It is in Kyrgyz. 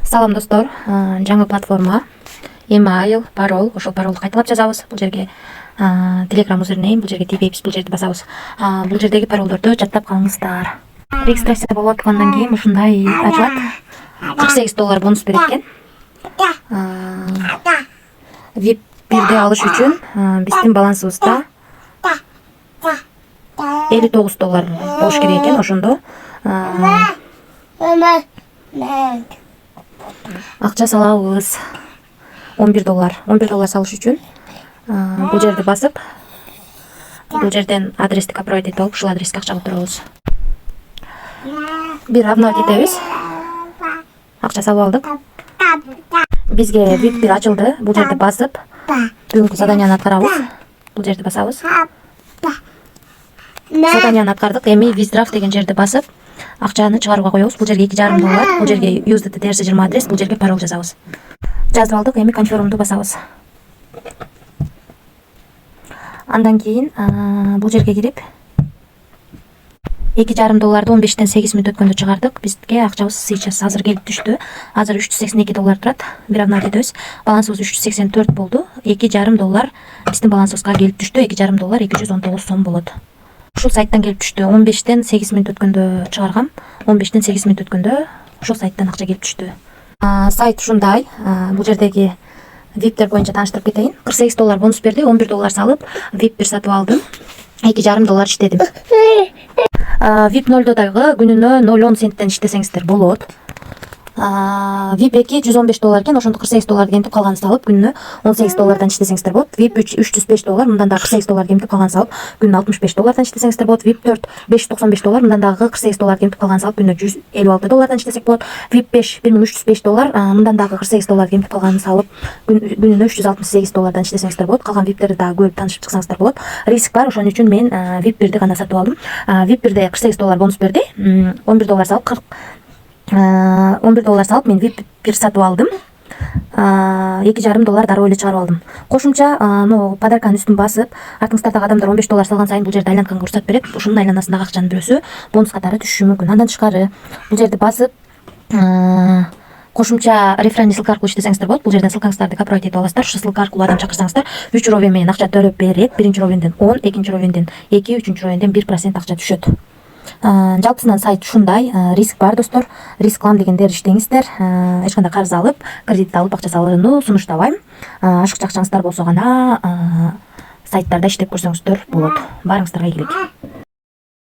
Салам достор, жаңы платформа, email, пароль, ошол паролду кайталап жазабыз. Бул жерге Telegram username, бул жерге TPX, бул жерди басабыз. Бул жердеги паролдорду жаттап калыңыздар. Регистрация болуп аткандан кийин ушундай ачылат. $48 бонус берет экен. VIP 1ди алыш үчүн биздин балансыбызда $59 болуш керек экен. Ошондо акча салабыз. $11 салыш үчүн бул жерди басып, бул жерден адрести копировать этип алып, ушул адреске акча которобуз. Бир обновить этебиз. Акча салып алдык. Бизге VIP 1 ачылды. Бул жерди басып, бүгүнкү заданияны аткарабыз. Бул жерди басабыз. Заданияны аткардык. Эми withdraw деген жерди басып, акчаны чыгарууга коебуз. Бул жерге $2,5, бул жерге USDT TRC20 адрес, бул жерге пароль жазабыз. Жазып алдык. Эми confirm'ду басабыз. Андан кийин бул жерге кирип $2,5 15-тен 8 мүнөт өткөндө чыгардык. Бизге акчабыз сейчас азыр келип түштү. Азыр $382 турат. Бир обновить этебиз. Балансыбыз 384 болду. $2,5 биздин балансыбызга келип түштү. $2,5 219 сом болот. Ушул сайттан келип түштү. 15-тен 8 мүнөт өткөндө чыгаргам. 15-тен 8 мүнөт өткөндө ушул сайттан акча келип түштү. Сайт ушундай. Бул жердеги VIP боюнча тааныштырып кетейин. $48 бонус берди. $11 салып, VIP 1 сатып алдым. $2,5 иштедим. VIP 0 күнүнө 0,10 центтен иштесеңиздер болот. VIP 2 $115 экен, ошондо $48 кемтип калганын салып, күнүнө $18 иштесеңиздер болот. VIP 3 $305, мындан дагы $48 кемтип калганын салып, күнүнө $65 иштесеңиздер болот. VIP 4 $595, мындан дагы $48 кемтип калганын салып, күнүнө $156 иштесек болот. VIP 5 $1305, мындан дагы $48 кемтип калганын салып, күнүнө $368 иштесеңиздер болот. Калган VIP-терди дагы көрүп таанышып чыксаңыздар болот. Риск бар, ошон үчүн мен VIP 1ди гана сатып алдым. VIP 1де $48 бонус берди. $11 салып $11 салып мен VIP 1 сатып алдым. $2,5 дароо эле чыгарып алдым. Кошумча подарканын үстүн басып, артыңыздагы адамдар $15 салган сайын бул жерде айлантканга уруксат берет. Ушунун айланасындагы акчанын бирөөсү бонус катары түшүшү мүмкүн. Андан тышкары бул жерди басып, кошумча реферальный ссылка аркылуу иштесеңиздер болот. Бул жерден ссылкаңыздарды копировать этип аласыздар. Ушул ссылка аркылуу адам чакырсаңыздар 3 ровен менен акча төлөп берет. Биринчи ровенден 10, экинчи ровенден 2, үчүнчү ровенден 1% акча түшөт. Жалпысынан сайт ушундай. Риск бар достор. Рисклам дегендер иштеңиздер. Эч кандай карыз алып, кредит алып акча салууну сунуштабайм. Ашыкча акчаңыздар болсо гана сайттарда иштеп көрсөңүздөр болот. Баарыңыздарга ийгилик.